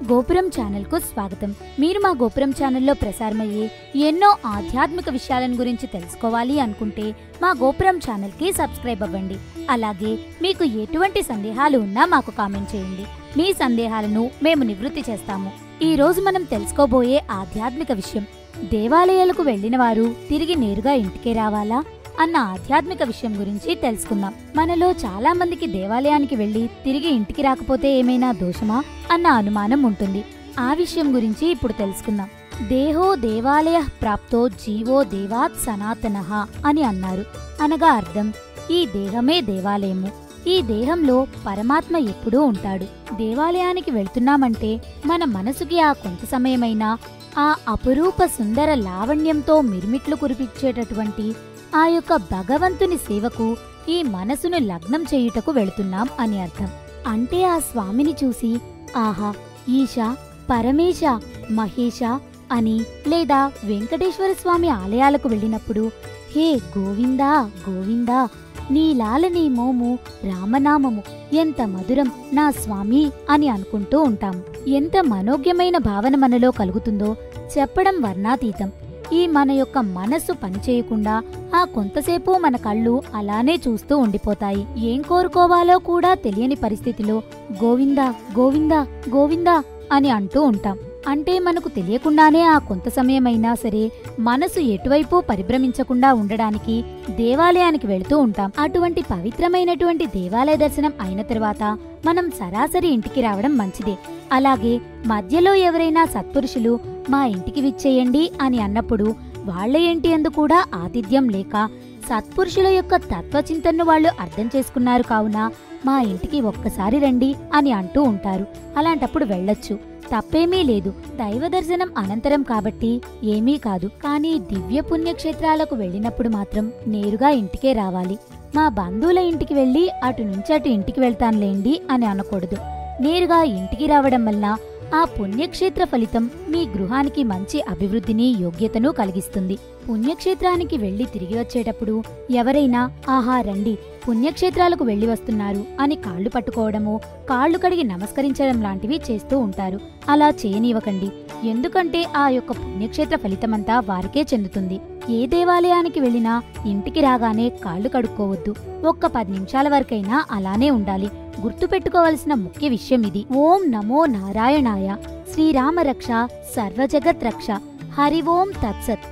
గోపురం ఛానల్కు స్వాగతం. మీరు మా గోపురం ఛానల్లో ప్రసారమయ్యే ఎన్నో ఆధ్యాత్మిక విషయాలను గురించి తెలుసుకోవాలి అనుకుంటే మా గోపురం ఛానల్కి సబ్స్క్రైబ్ అవ్వండి. అలాగే మీకు ఎటువంటి సందేహాలు ఉన్నా మాకు కామెంట్ చేయండి. మీ సందేహాలను మేము నివృత్తి చేస్తాము. ఈ రోజు మనం తెలుసుకోబోయే ఆధ్యాత్మిక విషయం, దేవాలయాలకు వెళ్లిన వారు తిరిగి నేరుగా ఇంటికే రావాలా అన్న ఆధ్యాత్మిక విషయం గురించి తెలుసుకుందాం. మనలో చాలా మందికి దేవాలయానికి వెళ్లి తిరిగి ఇంటికి రాకపోతే ఏమైనా దోషమా అన్న అనుమానం ఉంటుంది. ఆ విషయం గురించి ఇప్పుడు తెలుసుకుందాం. దేహో దేవాలయ ప్రాప్తో జీవో దేవాత్ సనాతనః అని అన్నారు. అనగా అర్థం, ఈ దేహమే దేవాలయము. ఈ దేహంలో పరమాత్మ ఎప్పుడూ ఉంటాడు. దేవాలయానికి వెళ్తున్నామంటే మన మనసుకి ఆ కొంత సమయమైనా ఆ అపురూప సుందర లావణ్యంతో మిరుమిట్లు కురిపించేటటువంటి ఆ యొక్క భగవంతుని సేవకు ఈ మనసును లగ్నం చేయుటకు వెళుతున్నాం అని అర్థం. అంటే ఆ స్వామిని చూసి ఆహా, ఈశా, పరమేశ, మహేశ అని, లేదా వెంకటేశ్వర స్వామి ఆలయాలకు వెళ్ళినప్పుడు హే గోవిందా గోవిందా, నీలాల నీ మోము రామనామము ఎంత మధురం నా స్వామి అని అనుకుంటూ ఉంటాం. ఎంత మనోజ్ఞమైన భావన మనలో కలుగుతుందో చెప్పడం వర్ణాతీతం. ఈ మన యొక్క మనస్సు పనిచేయకుండా ఆ కొంతసేపు మన కళ్ళు అలానే చూస్తూ ఉండిపోతాయి. ఏం కోరుకోవాలో కూడా తెలియని పరిస్థితిలో గోవిందా గోవిందా గోవిందా అని అంటూ ఉంటాం. అంటే మనకు తెలియకుండానే ఆ కొంత సమయమైనా సరే మనసు ఎటువైపు పరిభ్రమించకుండా ఉండడానికి దేవాలయానికి వెళుతూ ఉంటాం. అటువంటి పవిత్రమైనటువంటి దేవాలయ దర్శనం అయిన తర్వాత మనం సరాసరి ఇంటికి రావడం మంచిదే. అలాగే మధ్యలో ఎవరైనా సత్పురుషులు మా ఇంటికి విచ్చేయండి అని అన్నప్పుడు వాళ్ల ఇంటి యందు కూడా ఆతిథ్యం లేక సత్పురుషుల యొక్క తత్వచింతనను వాళ్ళు అర్థం చేసుకున్నారు కావున మా ఇంటికి ఒక్కసారి రండి అని అంటూ ఉంటారు. అలాంటప్పుడు వెళ్ళొచ్చు, తప్పేమీ లేదు. దైవ దర్శనం అనంతరం కాబట్టి ఏమీ కాదు. కానీ దివ్య పుణ్యక్షేత్రాలకు వెళ్ళినప్పుడు మాత్రం నేరుగా ఇంటికే రావాలి. మా బంధువుల ఇంటికి వెళ్ళి అటు నుంచి అటు ఇంటికి వెళ్తానులేండి అని అనకూడదు. నేరుగా ఇంటికి రావడం వల్ల ఆ పుణ్యక్షేత్ర ఫలితం మీ గృహానికి మంచి అభివృద్ధిని, యోగ్యతను కలిగిస్తుంది. పుణ్యక్షేత్రానికి వెళ్లి తిరిగి వచ్చేటప్పుడు ఎవరైనా ఆహా రండి పుణ్యక్షేత్రాలకు వెళ్లి వస్తున్నారు అని కాళ్లు పట్టుకోవడము, కాళ్లు కడిగి నమస్కరించడం లాంటివి చేస్తూ ఉంటారు. అలా చేయనివ్వకండి. ఎందుకంటే ఆ యొక్క పుణ్యక్షేత్ర ఫలితమంతా వారికే చెందుతుంది. ఏ దేవాలయానికి వెళ్ళినా ఇంటికి రాగానే కాళ్లు కడుక్కోవద్దు. ఒక్క 10 నిమిషాల వరకైనా అలానే ఉండాలి. గుర్తుపెట్టుకోవలసిన ముఖ్య విషయం ఇది. ఓం నమో నారాయణాయ, శ్రీరామ రక్ష, సర్వజగత్ రక్ష, హరి ఓం తత్సత్.